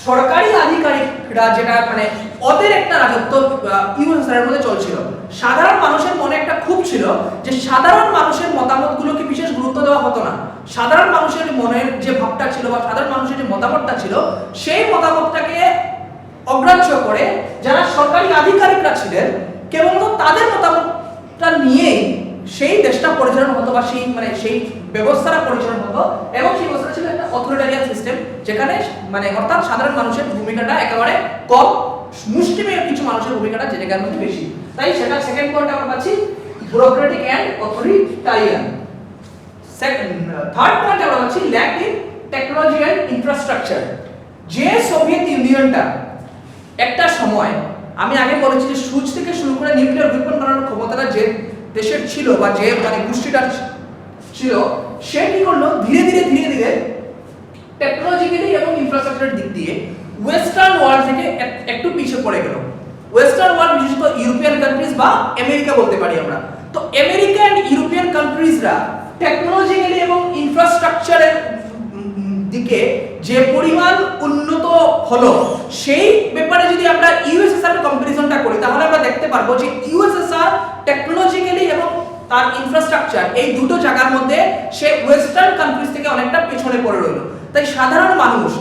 সরকারি আধিকারিকরা যেটা মানে ওদের একটা রাজত্ব ইউএসএসআর এর মধ্যে চলছিল। সাধারণ মানুষের মনে একটা ক্ষোভ ছিল যে সাধারণ মানুষের মতামতগুলোকে বিশেষ গুরুত্ব দেওয়া হতো না। সাধারণ মানুষের মনের যে ভাবটা ছিল বা সাধারণ মানুষের যে মতামতটা ছিল সেই মতামতটাকে অগ্রাহ্য করে যারা সরকারি আধিকারিকরা ছিলেন কেবলমাত্র তাদের মতামতটা নিয়েই সেই দেশটা পরিচালনা হতো বা সেই মানে সেই ব্যবস্থাটা পরিচালনা হতো, এবং সেই ব্যবস্থা ছিল একটা অথরিটারিয়ান সিস্টেম যেখানে মানে অর্থাৎ সাধারণ মানুষের ভূমিকাটা একেবারে কম, মুষ্টিমেয় কিছু মানুষের ভূমিকাটা যে জায়গার মধ্যে বেশি। তাই সেটা সেকেন্ড পয়েন্ট আমরা পাচ্ছি bureaucratic and authoritarian. Third point আমরা পাচ্ছি lack in technology and infrastructure. যে সোভিয়েত ইউনিয়নটা একটা সময় আমি আগে বলেছি যে সুচ থেকে শুরু করে নিউক্লিয়ার ওয়েপন বানানোর ক্ষমতাটা যে দেশের ছিল বা যে মানে গোষ্ঠীটা ছিল, সে কি করলো ধীরে ধীরে টেকনোলজিক্যালি এবং ইনফ্রাস্ট্রাকচারের দিক দিয়ে ওয়েস্টার্ন ওয়ার্ল্ড থেকে একটু পিছিয়ে পড়ে গেল। ওয়েস্টার্ন ওয়ার্ল্ড বিশেষত ইউরোপিয়ান কান্ট্রিজ বা আমেরিকা বলতে পারি আমরা। তো আমেরিকা এন্ড ইউরোপিয়ান কান্ট্রিজরা টেকনোলজিক্যালি এবং ইনফ্রাস্ট্রাকচারের দিকে যে পরিমাণ উন্নত হলো সেই ব্যাপারে যদি আমরা ইউএসএসআর এর কম্পারিজনটা করি তাহলে আমরা দেখতে পারবো যে ইউএসএসআর টেকনোলজিক্যালি এবং তার ইনফ্রাস্ট্রাকচার, এই দুটো জায়গার মধ্যে সে ওয়েস্টার্ন কান্ট্রিজ থেকে অনেকটা পেছনে পড়ে রইল। তাই সাধারণ মানুষ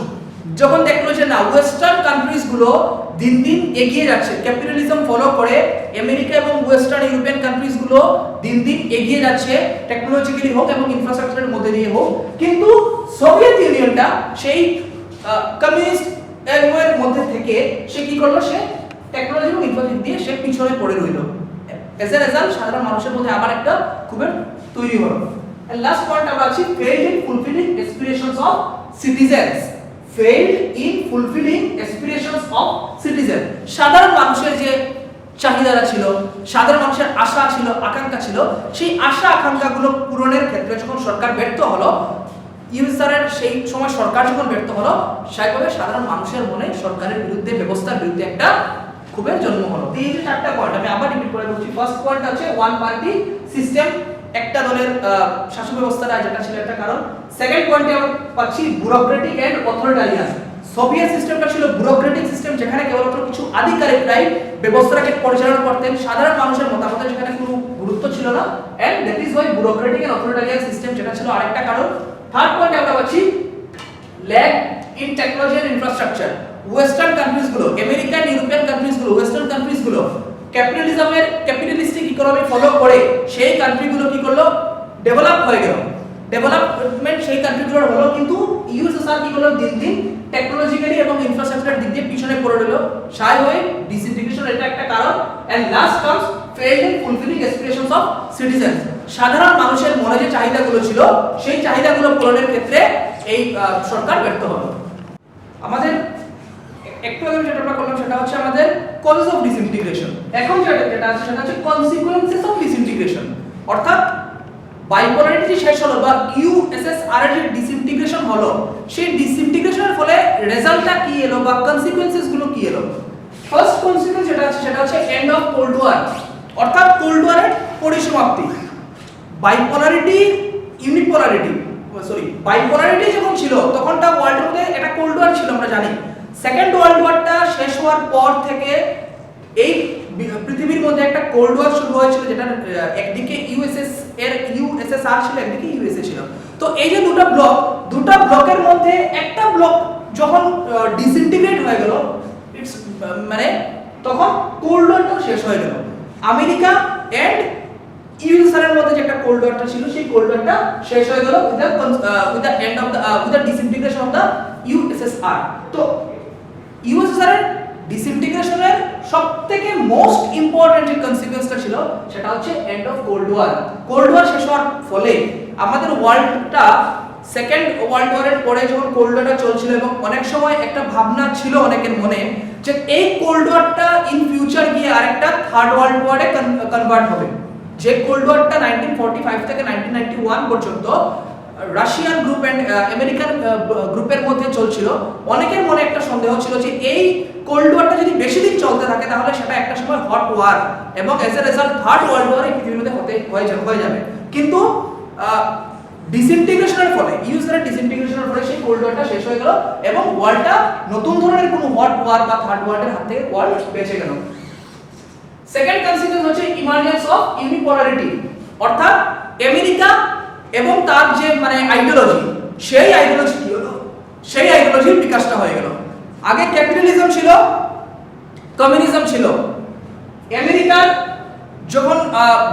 যখন দেখলো যে না ওয়েস্টার্ন কান্ট্রিজ গুলো দিন দিন এগিয়ে যাচ্ছে, ক্যাপিটালিজম ফলো করে আমেরিকা এবং ওয়েস্টার্ন ইউরোপিয়ান কান্ট্রিজ গুলো দিন দিন এগিয়ে যাচ্ছে টেকনোলজিক্যালি হোক এবং ইনফ্রাস্ট্রাকচারের মধ্যে দিয়ে হোক, কিন্তু সোভিয়েত ইউনিয়নটা সেই কমিউনিস্ট এর মধ্যে থেকে সে কি করলো, সে টেকনোলজি এবং ইনফ্রাস্ট্রাকচার দিয়ে সে পিছনে পড়ে রইল। এজ এ রেজাল্ট সাধারণ মানুষের মধ্যে আবার একটা খুবের তৈরি হলো। এন্ড লাস্ট পয়েন্ট আমরা আছি failed in fulfilling aspirations of citizens. Failed in fulfilling aspirations of citizen, সাধারণ মানুষের যে চাহিদারা ছিল, সাধারণ মানুষের আশা ছিল, আকাঙ্ক্ষা ছিল, সেই আশা আকাঙ্ক্ষাগুলো পূরণের ক্ষেত্রে যখন সরকার ব্যর্থ হলো, ইউএসআরের সেই সময় সরকার যখন ব্যর্থ হলো, স্বাভাবিকভাবে সাধারণ মানুষের মনে সরকারের বিরুদ্ধে, ব্যবস্থার বিরুদ্ধে একটা ক্ষোভের জন্ম হলো। এই যে চারটা পয়েন্ট আমি আবার রিপিট করে বলছি। ফার্স্ট পয়েন্ট হচ্ছে ওয়ান পার্টি সিস্টেম, একটা দলের শাসন ব্যবস্থাটা যেটা ছিল একটা কারণ। সেকেন্ড পয়েন্টে আমরা পাচ্ছি ব্যুরোক্রেটিক এন্ড অথরিটারিয়ান। সোভিয়েত সিস্টেমটা ছিল ব্যুরোক্রেটিক সিস্টেম, যেখানে কেবলমাত্র কিছু আধিকারিকরাই ব্যবস্থাটাকে পরিচালনা করতেন, সাধারণ মানুষের মতামতের যেখানে কোনো গুরুত্ব ছিল না, and that is why bureaucratic and authoritarian system, যেটা ছিল আরেকটা কারণ। থার্ড পয়েন্টে আমরা পাচ্ছি lack in technology and infrastructure. Western countries গুলো, আমেরিকান ইউরোপিয়ান কান্ট্রিজ গুলো, ওয়েস্টার্ন কান্ট্রিজ গুলো ক্যাপিটালিস্টিক ইকোনমি ফলো করে সেই কান্ট্রিগুলো কি করলো, ডেভেলপ হয়ে গেল। ডেভেলপমেন্ট সেই কান্ট্রিগুলোর হলো, কিন্তু ইউএসএসআর কি করলো, দিন দিন টেকনোলজিক্যালি এবং ইনফ্রাস্ট্রাকচার দিক দিয়ে পিছনে পড়ে রইল। স্বাভাবিক ডিসইন্টিগ্রেশন এটা একটা কারণ। And last comes failed in fulfilling aspirations of citizens. সাধারণ মানুষের মনে যে চাহিদাগুলো ছিল, সেই চাহিদাগুলো পূরণের ক্ষেত্রে এই সরকার ব্যর্থ হলো। আমাদের একটু আগে যেটা আমরা করলাম সেটা হচ্ছে আমাদের কজেস অফ ডিসইন্টিগ্রেশন। এখন যেটা আছে সেটা হচ্ছে কনসিকুয়েন্সেস অফ ডিসইন্টিগ্রেশন। অর্থাৎ বাইপোলারিটি যে শেষ হলো বা ইউএসএসআর এর যে ডিসইন্টিগ্রেশন হলো, সেই ডিসইন্টিগ্রেশনের ফলে রেজাল্টটা কি এলো বা কনসিকুয়েন্সেস গুলো কি এলো। ফার্স্ট কনসিকুয়েন্স যেটা আছে সেটা হচ্ছে এন্ড অফ কোল্ড ওয়ার, অর্থাৎ কোল্ড ওয়ারের পরিসমাপ্তি। বাইপোলারিটি বাইপোলারিটি যখন ছিল তখনটা ওয়ার্ল্ডের মধ্যে একটা কোল্ড ওয়ার ছিল, আমরা জানি। সেকেন্ড ওয়ার্ল্ড ওয়ারটা শেষ হওয়ার পর থেকে এই পৃথিবীর মধ্যে একটা কোল্ড ওয়ার শুরু হয়েছিল, যেটা একদিকে ইউএসএসআর ছিল, একদিকে ইউএসএ ছিল। তো এই যে দুটো ব্লকের মধ্যে একটা ব্লক যখন ডিসইন্টিগ্রেট হয়ে গেল, মানে তখন কোল্ড ওয়ারটা শেষ হয়ে গেল। আমেরিকা এন্ড ইউএসএসআর এর মধ্যে যে একটা কোল্ড ওয়ারটা ছিল, সেই কোল্ড ওয়ারটা শেষ হয়ে গেল with the end of the disintegration of the USSR. তো ইউএসএসআর এর ডিসইন্টিগ্রেশনের সবথেকে মোস্ট ইম্পর্টেন্ট যে কনসিকুয়েন্সটা ছিল সেটা হচ্ছে end of cold war. Cold war শেষ হওয়ার ফলে আমাদের ওয়ার্ল্ডটা সেকেন্ড ওয়ার্ল্ড ওয়ারের পরে যখন কোল্ড ওয়ারটা চলছিল, এবং অনেক সময় একটা ভাবনা ছিল অনেকের মনে যে এই কোল্ড ওয়ারটা ইন ফিউচার গিয়ে আরেকটা থার্ড ওয়ার্ল্ড ওয়ারে কনভার্ট হবে। যে কোল্ড ওয়ারটা 1945 থেকে 1991 পর্যন্ত রাশিয়ান গ্রুপ এন্ড আমেরিকান গ্রুপের মধ্যে চলছিল, অনেকের মনে একটা সন্দেহ ছিল যে এই কোল্ড ওয়ারটা যদি বেশি দিন চলতে থাকে তাহলে সেটা একটা সময় হট ওয়ার এবং as a result third world war এই পৃথিবীর মধ্যে হয়ে যাবে। কিন্তু ডিসইন্টিগ্রেশনের ফলে, ইউএসএর ডিসইন্টিগ্রেশনের ফলে সেই কোল্ড ওয়ারটা শেষ হয়ে গেল এবং ওয়ার্ল্ডটা নতুন ধরনের কোনো হট ওয়ার বা থার্ড ওয়ার্ল্ডের হাত থেকে ওয়ার্ল্ড বেঁচে গেল। সেকেন্ড কনসিকুয়েন্স হচ্ছে ইমার্জেন্স অফ ইউনিপোলারিটি, অর্থাৎ আমেরিকা এবং তার যে মানে আইডিওলজি, সেই আইডিওলজি কি হলো, সেই আইডিওলজির বিকাশটা হয়ে গেল। আগে ক্যাপিটালিজম ছিল, কমিউনিজম ছিল। আমেরিকার যখন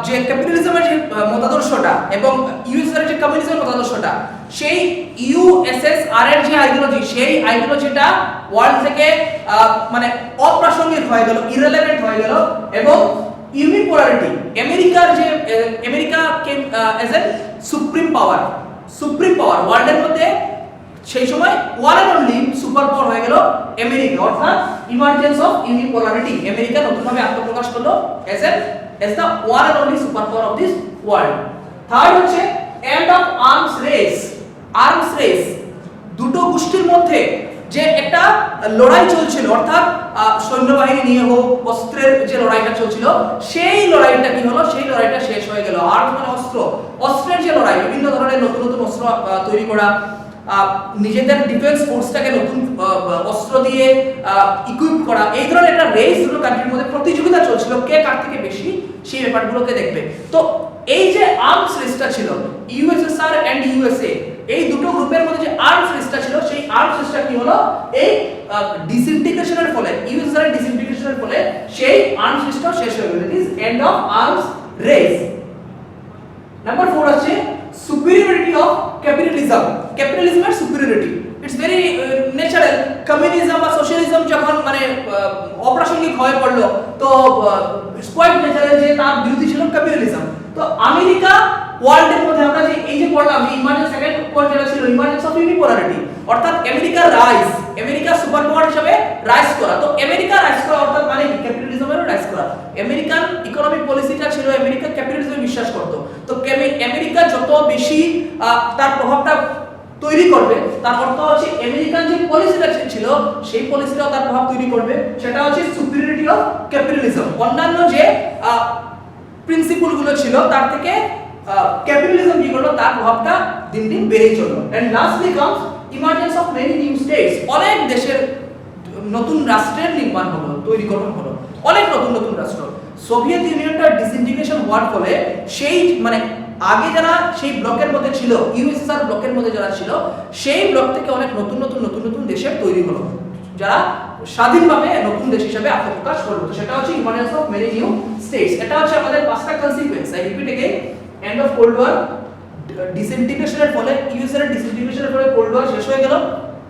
যে ক্যাপিটালিজমের যে মতাদর্শটা এবং ইউএসএর যে কমিউনিজমের মতাদর্শটা, সেই ইউএসএসআর এর যে আইডিওলজি, সেই আইডিওলজিটা ওয়ার্ল্ড থেকে মানে অপ্রাসঙ্গিক হয়ে গেল, ইররিলেভেন্ট হয়ে গেল। এবং unipolarity, America came as a supreme power ওয়ার্ল্ডের মধ্যে সেই সময় one and only super power হয়ে গেল আমেরিকা। অর্থাৎ ইমার্জেন্স অফ ইউনিপোলারিটি, আমেরিকা নতুনভাবে আত্মপ্রকাশ করলো as the one and only super power of this world. Third হচ্ছে এন্ড অফ আর্মস রেস, দুটো গোষ্ঠীর মধ্যে যে একটা লড়াই চলছিল, অর্থাৎ সৈন্যবাহিনী নিয়ে হোক, অস্ত্রের যে লড়াইটা চলছিল, সেই লড়াইটা কি হলো, সেই লড়াইটা শেষ হয়ে গেল। আর মানে অস্ত্রের যে লড়াই, বিভিন্ন ধরনের নতুন নতুন অস্ত্র তৈরি করা, নিজেদের ডিফেন্স ফোর্সটাকে নতুন অস্ত্র দিয়ে ইকুইপ করা, এই ধরনের একটা রেস দুটো কান্ট্রির মধ্যে প্রতিযোগিতা চলছিল কে কার থেকে বেশি সেই ব্যাপারগুলোকে দেখবে। তো এই যে আর্মস রেসটা ছিল ইউএসএসআর এন্ড ইউএসএ, এই দুটো গ্রুপের মধ্যে যে আর্মস রেসটা ছিল সেই আর্মস রেসটা কি হলো, এই ডিসইন্টিগ্রেশনের ফলে, ইউএসএসআর এর ডিসইন্টিগ্রেশনের ফলে সেই আর্মস রেসটা শেষ হয়ে গেল। It is and of arms race. Number 4 আছে superiority of capitalism, ক্যাপিটালিজমের superiority, it's very natural. Communism বা সোশ্যালিজম যখন মানে অপ্রাসঙ্গিক হয়ে পড়লো, তো কোয়াইট ন্যাচারাল যে তার বিরোধী ছিল ক্যাপিটালিজম। তো আমেরিকা ওয়ার্ল্ডের মধ্যে আমরা যে এই যে পড়লাম যে ইমার্জেন্স, সেকেন্ড পয়েন্ট যেটা ছিল ইমার্জেন্স অফ ইউনিপোলারিটি, অর্থাৎ আমেরিকার রাইজ, আমেরিকা সুপার পাওয়ার হিসেবে রাইজ করা। তো আমেরিকা রাইজ করা অর্থাৎ মানে কি ক্যাপিটালিজমেরও রাইজ করা। আমেরিকান ইকোনমিক পলিসিটা ছিল আমেরিকা ক্যাপিটালিজমে বিশ্বাস করত। তো আমেরিকা যত বেশি তার প্রভাবটা তৈরি করবে, তার অর্থ হচ্ছে আমেরিকান যে পলিসিটা ছিল সেই পলিসিটাও তার প্রভাব তৈরি করবে। সেটা হচ্ছে সুপিরিয়রিটি অফ ক্যাপিটালিজম। অন্যান্য যে প্রিন্সিপল গুলো ছিল তার থেকে ক্যাপিটালিজম কি করলো, তার প্রভাবটা দিন দিন বেড়েই চললো। And lastly comes emergence of many new states, অনেক দেশের নতুন রাষ্ট্রের নির্মাণ হলো, তৈরিকরণ হলো, অনেক নতুন নতুন রাষ্ট্র। সোভিয়েত ইউনিয়নটা ডিসইন্টিগ্রেশন হওয়ার ফলে সেই মানে আগে যারা সেই ব্লকের মধ্যে ছিল, ইউএসএসআর ব্লকের মধ্যে যারা ছিল, সেই ব্লক থেকে অনেক নতুন নতুন নতুন নতুন দেশের তৈরি হলো, যারা স্বাধীনভাবে নতুন দেশ হিসেবে আত্মপ্রকাশ করলো। তো সেটা হচ্ছে emergence of many new states. এটা হচ্ছে আমাদের পাঁচটা consequence. I repeat again, end of cold war, ডিসইন্টিগ্রেশনের ফলে, ইউএসএর ডিসইন্টিগ্রেশনের ফলে কোল্ড ওয়ার শেষ হয়ে গেল।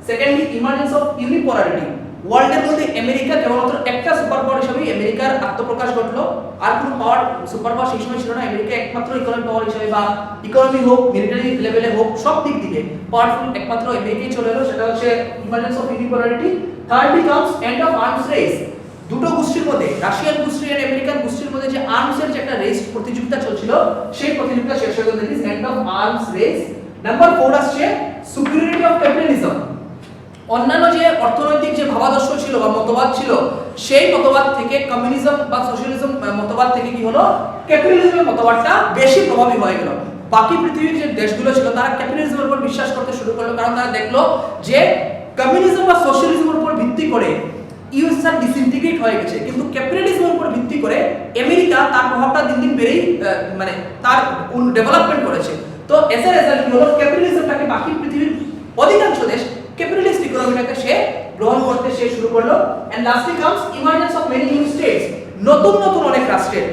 সেকেন্ডলি ইমার্জেন্স অফ ইউনিপোলারিটি, ওয়ার্ল্ডের মধ্যে আমেরিকা কেবলমাত্র একটা সুপার পাওয়ার হিসেবে আমেরিকার আত্মপ্রকাশ ঘটলো, আর কোনো পাওয়ার সুপার পাওয়ার সেই সময় ছিল না। আমেরিকা একমাত্র ইকোনমিক পাওয়ার হিসেবে বা ইকোনমি হোক, মিলিটারি লেভেলে হোক, সব দিক থেকে পাওয়ারফুল একমাত্র আমেরিকাই চলে এলো। সেটা হচ্ছে emergence of unipolarity. Thirdly comes end of arms race, দুটো গোষ্ঠীর মধ্যে, রাশিয়ান গোষ্ঠী আর আমেরিকান গোষ্ঠীর মধ্যে যে আর্মসের যে একটা রেস প্রতিযোগিতা চলছিল, সেই প্রতিযোগিতা শেষ হয়ে গেল। This and of arms race. Number 4 আসছে সুপিরিয়রিটি অফ ক্যাপিটালিজম। অন্যান্য যে অর্থনৈতিক যে ভাবাদর্শ ছিল বা মতবাদ ছিল, সেই মতবাদ থেকে কমিউনিজম বা সোশ্যালিজম মতবাদ থেকে কি হলো, ক্যাপিটালিজমের মতবাদটা বেশি প্রভাবী হয়ে গেল। বাকি পৃথিবীর যে দেশগুলো ছিল তারা ক্যাপিটালিজমের উপর বিশ্বাস করতে শুরু করলো, কারণ তারা দেখলো যে কমিউনিজম বা সোশ্যালিজমের উপর ভিত্তি করে ইউএসএসআর ডিসইন্টিগ্রেট হয়ে গেছে, কিন্তু ক্যাপিটালিজমের উপর ভিত্তি করে আমেরিকা তার প্রভাবটা দিন দিন বেড়েই মানে তার ডেভেলপমেন্ট করেছে। তো এস এ রেজাল্ট কি হলো, ক্যাপিটালিজমটাকে বাকি পৃথিবীর অধিকাংশ দেশ ক্যাপিটালিস্ট ইকোনমিটাকে সে গ্রহণ করতে সে শুরু করলো। And lastly comes emergence of many new states, নতুন নতুন অনেক রাষ্ট্রের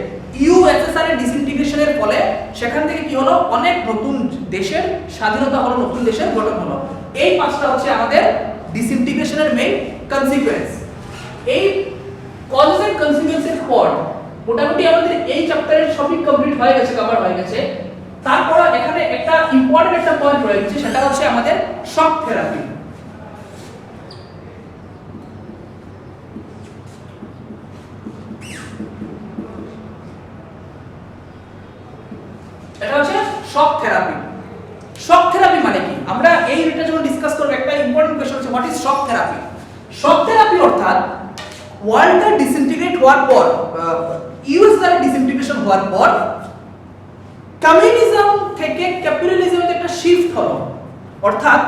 ইউএসএসআর এর ডিসইন্টিগ্রেশনের ফলে সেখান থেকে কি হলো, অনেক নতুন দেশের স্বাধীনতা হলো, নতুন দেশের গঠন হলো। এই পাঁচটা হচ্ছে আমাদের ডিসইন্টিগ্রেশনের মেইন কনসিকুয়েন্স। এই কজেস এন্ড কনসিকুয়েন্সের পর মোটামুটি আমাদের এই চ্যাপ্টারের সবই কমপ্লিট হয়ে গেছে, কভার হয়ে গেছে। তারপর এখানে একটা ইম্পর্টেন্ট একটা পয়েন্ট রয়েছে, সেটা হচ্ছে আমাদের শক থেরাপি। এটা হচ্ছে শক থেরাপি। শক থেরাপি মানে কি, আমরা এই ইউনিটে যখন ডিসকাস করব একটা ইম্পর্টেন্ট কোশ্চেন হচ্ছে what is shock therapy. Shock therapy অর্থাৎ ওয়ার্ল্ডটা ডিসইন্টিগ্রেট হওয়ার পর, ইউএসএর ডিসইন্টিগ্রেশন হওয়ার পর কমিউনিজম থেকে ক্যাপিটালিজমে একটা শিফট হলো। অর্থাৎ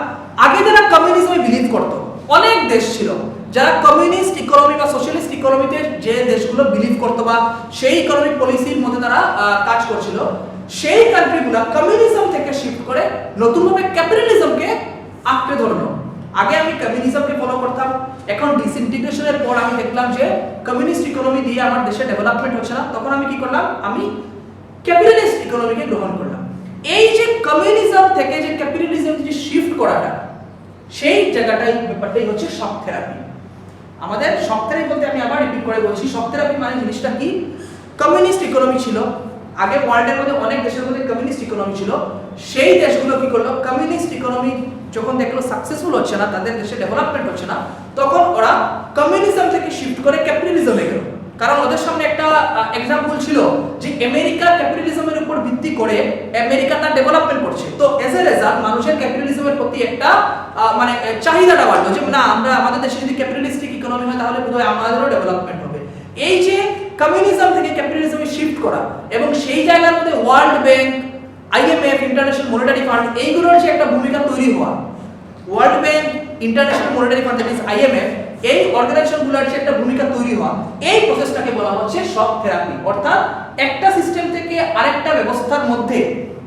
আগে যারা কমিউনিজমে বিলিভ করত, অনেক দেশ ছিল যারা কমিউনিস্ট ইকোনমি বা সোশ্যালিস্ট ইকোনমিতে যে দেশগুলো বিলিভ করত বা সেই ইকোনমিক পলিসির মধ্যে তারা কাজ করছিল, সেই কান্ট্রিগুলো কমিউনিজম থেকে শিফট করে নতুনভাবে ক্যাপিটালিজমকে আঁকড়ে ধরলো। আগে আমি কমিউনিজমকে ফলো করতাম, এখন ডিসইন্টিগ্রেশনের পর আমি দেখলাম যে কমিউনিস্ট ইকোনমি দিয়ে আমার দেশে ডেভেলপমেন্ট হচ্ছে না, তখন আমি কি করলাম, আমি ক্যাপিটালিস্ট ইকোনমিকে গ্রহণ করলাম। এই যে কমিউনিজম থেকে যে ক্যাপিটালিজম যে শিফট করাটা, সেই জায়গাটাই ব্যাপারটাই হচ্ছে শক থেরাপি। আমাদের শক থেরাপি বলতে আমি আবার রিপিট করে বলছি, শক থেরাপি মানে জিনিসটা কি, কমিউনিস্ট ইকোনমি ছিল আগে ওয়ার্ল্ডের মধ্যে, অনেক দেশের মধ্যে কমিউনিস্ট ইকোনমি ছিল। সেই দেশগুলো কি করলো, কমিউনিস্ট ইকোনমি যখন দেখলো সাকসেসফুল হচ্ছে না, তাদের দেশে ডেভেলপমেন্ট হচ্ছে না, তখন ওরা কমিউনিজম থেকে শিফট করে ক্যাপিটালিজমে গেল। কারণ ওদের সামনে একটা এক্সাম্পল ছিল যে আমেরিকা ক্যাপিটালিজমের উপর ভিত্তি করে আমেরিকা তার ডেভেলপমেন্ট করছে। তো এজ এ রেজাল্ট মানুষের ক্যাপিটালিজমের প্রতি একটা মানে চাহিদাটা বাড়লো যে না, আমরা আমাদের দেশে যদি ক্যাপিটালিস্টিক ইকোনমি হয় তাহলে বোধহয় আমাদেরও ডেভেলপমেন্ট হবে। এই যে কমিউনিজম থেকে ক্যাপিটালিজমে শিফট করা, এবং সেই জায়গার মধ্যে world bank, IMF, international monetary fund, এইগুলোর যে একটা ভূমিকা তৈরি হওয়া, world bank, international monetary fund, that is IMF, এই অর্গানাইজেশনগুলোর যে একটা ভূমিকা তৈরি হওয়া, এই প্রসেসটাকে বলা হচ্ছে শক থেরাপি। অর্থাৎ একটা সিস্টেম থেকে আরেকটা ব্যবস্থার মধ্যে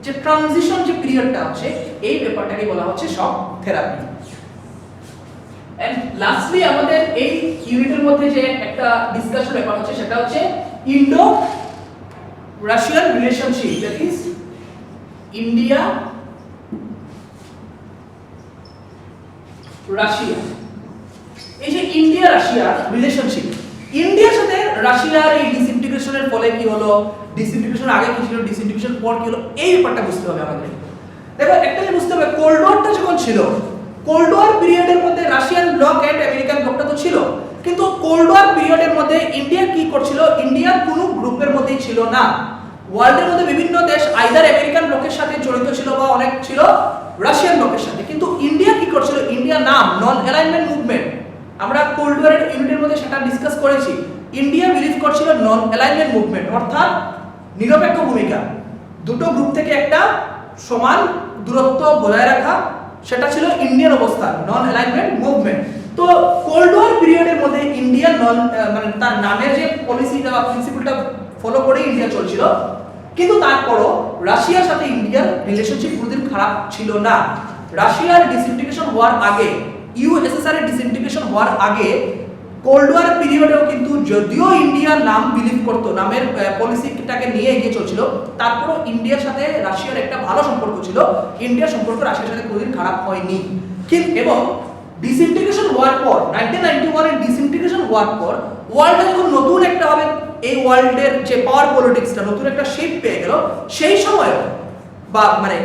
যে ট্রানজিশন যে পিরিয়ডটা আছে এই ব্যাপারটাকে বলা হচ্ছে শক থেরাপি। এন্ড লাস্টলি আমাদের এই ইউনিটের মধ্যে যে একটা ডিসকাশন ব্যাপার হচ্ছে সেটা হচ্ছে Indo Russian relationship, that is India Russia. এই যে ইন্ডিয়া রাশিয়া রিলেশনশিপ, ইন্ডিয়ার সাথে রাশিয়ার এই ডিসইন্টিগ্রেশনের ফলে কি হলো, ডিসইন্টিগ্রেশন আগে কি ছিল, ডিসইন্টিগ্রেশন পর কি হলো, এই ব্যাপারটা বুঝতে হবে আমাদের। দেখো একটা জিনিস বুঝতে হবে, কোল্ড ওয়ারটা যখন ছিল, কোল্ড ওয়ার পিরিয়ডের মধ্যে রাশিয়ান ব্লক এন্ড আমেরিকান ব্লকটা তো ছিল, কিন্তু কোল্ড ওয়ার পিরিয়ডের মধ্যে ইন্ডিয়া কি করছিল, ইন্ডিয়ার কোনো গ্রুপের মধ্যেই ছিল না। ওয়ার্ল্ডের মধ্যে বিভিন্ন দেশ আইদার আমেরিকান ব্লকের সাথে জড়িত ছিল বা অনেক ছিল রাশিয়ান ব্লকের সাথে, কিন্তু ইন্ডিয়া কি করছিল, ইন্ডিয়া নাম নন অ্যালাইনমেন্ট মুভমেন্ট, আমরা কোল্ড ওয়ারের ইউনিটের মধ্যে সেটা ডিসকাস করেছি। ইন্ডিয়া বিলিভ করছিল নন অ্যালাইনমেন্ট মুভমেন্ট, অর্থাৎ নিরপেক্ষ ভূমিকা, দুটো গ্রুপ থেকে একটা সমান দূরত্ব বজায় রাখা, সেটা ছিল ইন্ডিয়ান অবস্থান, নন অ্যালাইনমেন্ট মুভমেন্ট। তো কোল্ড ওয়ার পিরিয়ডের মধ্যে ইন্ডিয়া নন মানে তার নামের যে পলিসিটা বা প্রিন্সিপালটা ফলো করে ইন্ডিয়া চলছিল, কিন্তু তারপরও রাশিয়ার সাথে ইন্ডিয়ার রিলেশনশিপ কোনোদিন খারাপ ছিল না। রাশিয়ার ডিসইন্টিগ্রেশন হওয়ার আগে, ইউএসএসআর এর ডিসইন্টিগ্রেশন হওয়ার আগে কোল্ড ওয়ার পিরিয়ডেও কিন্তু যদিও ইন্ডিয়া নাম বিলিভ করতো, নামের পলিসিটাকে নিয়ে এগিয়ে চলছিল, তারপরও ইন্ডিয়ার সাথে রাশিয়ার একটা ভালো সম্পর্ক ছিল, ইন্ডিয়ার সম্পর্ক রাশিয়ার সাথে কোনোদিন খারাপ হয়নি। কিন্তু এবং ডিসইন্টিগ্রেশন হওয়ার পর 1991 এর ডিসইন্টিগ্রেশন হওয়ার পর ওয়ার্ল্ডে যখন নতুন একটা হবে, এই ওয়ার্ল্ডের যে পাওয়ার পলিটিক্সটা নতুন একটা শেপ পেয়ে গেল, সেই সময় বা মানে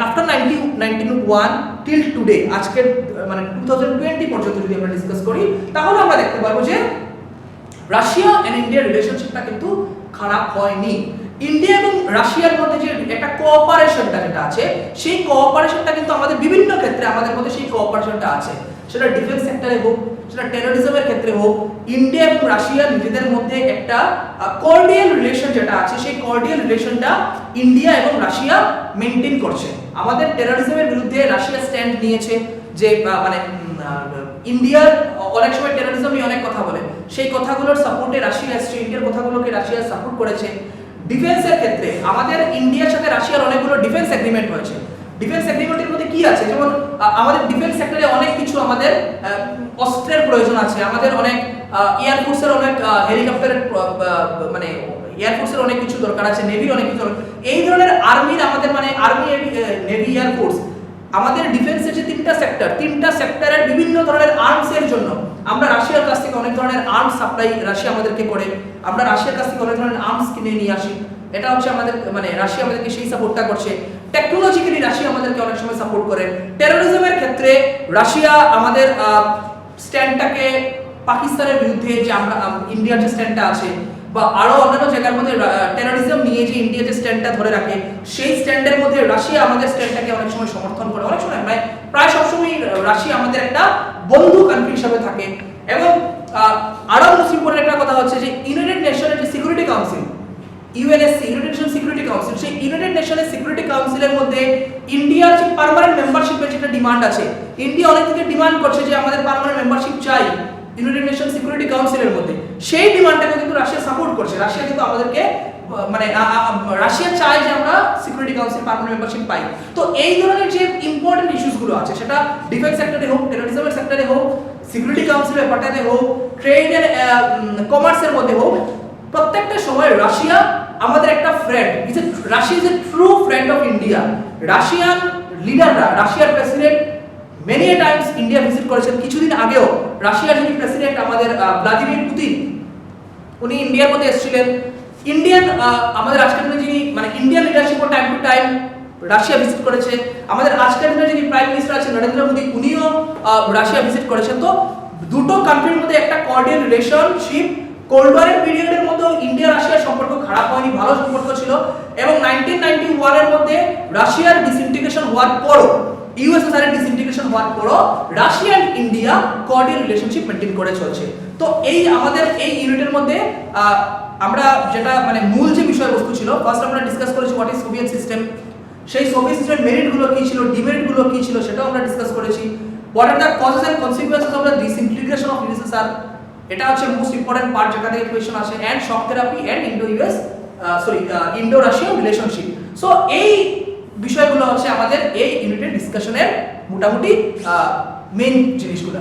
আফটার 1991 টিল টুডে, আজকের মানে 2020 পর্যন্ত যদি আমরা ডিসকাস করি, তাহলে আমরা দেখতে পারবো যে রাশিয়া এন্ড ইন্ডিয়ার রিলেশনশিপটা কিন্তু খারাপ হয়নি। ইন্ডিয়া এবং রাশিয়ার মধ্যে যে একটা কোঅপারেশনটা যেটা আছে, সেই কোঅপারেশনটা কিন্তু আমাদের বিভিন্ন ক্ষেত্রে আমাদের মধ্যে সেই কোঅপারেশনটা আছে, সেটা ডিফেন্স সেক্টরে হোক, সেটা টেরোরিজমের ক্ষেত্রে হোক, ইন্ডিয়া এবং রাশিয়া নিজেদের মধ্যে একটা কর্ডিয়াল রিলেশন যেটা আছে, সেই কর্ডিয়াল রিলেশনটা ইন্ডিয়া এবং রাশিয়া মেইনটেইন করছে। আমাদের টেরোরিজমের বিরুদ্ধে রাশিয়া স্ট্যান্ড নিয়েছে, যে মানে ইন্ডিয়ার অনেক সময় টেরোরিজম নিয়ে অনেক কথা বলে, সেই কথাগুলোর সাপোর্টে রাশিয়া এসছে, ইন্ডিয়ার কথাগুলোকে রাশিয়া সাপোর্ট করেছে। ডিফেন্সের ক্ষেত্রে আমাদের ইন্ডিয়ার সাথে রাশিয়ার অনেকগুলো ডিফেন্স এগ্রিমেন্ট হয়েছে। ডিফেন্স এগ্রিমেন্টের মধ্যে কি আছে, যেমন আমাদের ডিফেন্স সেক্টরে অনেক কিছু আমাদের অস্ত্রের প্রয়োজন আছে, আমাদের অনেক এয়ারফোর্সের অনেক হেলিকপ্টারের মানে এয়ারফোর্সের অনেক কিছু দরকার আছে, নেভির অনেক কিছু, এই ধরনের আর্মির আমাদের মানে আর্মি, নেভি, এয়ারফোর্স, আমাদের ডিফেন্সের যে তিনটা সেক্টরের বিভিন্ন ধরনের আর্মসের জন্য আমরা রাশিয়ার কাছ থেকে অনেক ধরনের আর্মস সাপ্লাই রাশিয়া আমাদেরকে করে, আমরা রাশিয়ার কাছ থেকে অনেক ধরনের আর্মস কিনে নিয়ে আসি, এটা হচ্ছে আমাদের মানে রাশিয়া আমাদেরকে সেই সাপোর্টটা করছে। টেকনোলজিক্যালি রাশিয়া আমাদেরকে অনেক সময় সাপোর্ট করে। টেরোরিজমের ক্ষেত্রে রাশিয়া আমাদের স্ট্যান্ডটাকে পাকিস্তানের বিরুদ্ধে যে আমরা ইন্ডিয়ার যে স্ট্যান্ডটা আছে বা আরো অন্যান্য জায়গার মধ্যে টেরোরিজম নিয়ে যে ইন্ডিয়া যে স্ট্যান্ডটা ধরে রাখে, সেই স্ট্যান্ডের মধ্যে রাশিয়া আমাদের স্ট্যান্ডটাকে অনেক সময় সমর্থন করে, অনেক সময় মানে প্রায় সবসময় রাশিয়া আমাদের একটা বন্ধু কান্ট্রি হিসেবে থাকে। এবং আরো মোস্ট ইম্পর্টেন্ট একটা কথা হচ্ছে যে ইউনাইটেড নেশনের যে security council, UNSC, United nation security council, সেই ইউনাইটেড নেশনের সিকিউরিটি কাউন্সিলের মধ্যে ইন্ডিয়ার যে পার্মানেন্ট মেম্বারশিপের যেটা ডিমান্ড আছে, ইন্ডিয়া অনেক থেকে ডিমান্ড করছে যে আমাদের পার্মানেন্ট মেম্বারশিপ চাই ইউনাইটেড নেশন সিকিউরিটি কাউন্সিলের মধ্যে, সেই ডিমান্ডটাকে কিন্তু রাশিয়া সাপোর্ট করছে। রাশিয়া কিন্তু আমাদেরকে মানে রাশিয়া চায় যে আমরা সিকিউরিটি কাউন্সিল পার্মানেন্ট মেম্বারশিপ পাই। তো এই ধরনের যে ইম্পর্টেন্ট ইস্যুসগুলো আছে, সেটা ডিফেন্স সেক্টরে হোক, টেরোরিজমের সেক্টরে হোক, সিকিউরিটি কাউন্সিলের ব্যাপারটাতে হোক, ট্রেড এন্ড কমার্সের মধ্যে হোক, প্রত্যেকটা সময় রাশিয়া আমাদের একটা friend, Russia is a true friend of India. Russian লিডাররা, রাশিয়ার president many a times India visit করেছেন। কিছুদিন আগেও রাশিয়ার যিনি প্রেসিডেন্ট আমাদের ভ্লাদিমির পুতিন, উনি ইন্ডিয়ার মধ্যে এসেছিলেন। ইন্ডিয়ান আমাদের আজকের দিনে যিনি মানে ইন্ডিয়ান লিডারশিপও time to time Russia visit করেছে। আমাদের আজকের দিনে যিনি প্রাইম মিনিস্টার আছেন নরেন্দ্র মোদী, উনিও রাশিয়া ভিজিট করেছেন। তো দুটো কান্ট্রির মধ্যে একটা কর্ডিয়াল রিলেশনশিপ, কোল্ড ওয়ারের পিরিয়ডের মধ্যে ইন্ডিয়া রাশিয়ার সম্পর্ক খারাপ হয়নি, ভালো সম্পর্ক ছিল। এবং 1991 এর মধ্যে রাশিয়ার ডিসইন্টিগ্রেশন হওয়ার পরও, ইউএসএসআর এর ডিসইন্টিগ্রেশন হওয়ার পরও Russia and India cordial relationship maintain করে চলছে। তো এই আমাদের এই ইউনিটের মধ্যে আমরা যেটা মানে মূল যে বিষয়বস্তু ছিল, ফার্স্ট আমরা ডিসকাস করেছি হোয়াট ইজ সোভিয়েত সিস্টেম, সেই সোভিয়েত সিস্টেমের মেরিটগুলো কি ছিল, ডিমেরিটগুলো কি ছিল, সেটাও আমরা ডিসকাস করেছি। What are the causes and consequences of the disintegration of USSR, এটা হচ্ছে মোস্ট ইম্পর্টেন্ট পার্ট, যেটা থেকে কোয়েশ্চেন আসে। And shock therapy and Indo US Indo Russian relationship. So এই বিষয়গুলো হচ্ছে আমাদের এই ইউনিটের ডিসকাশনের মোটামুটি মেইন জিনিসগুলো।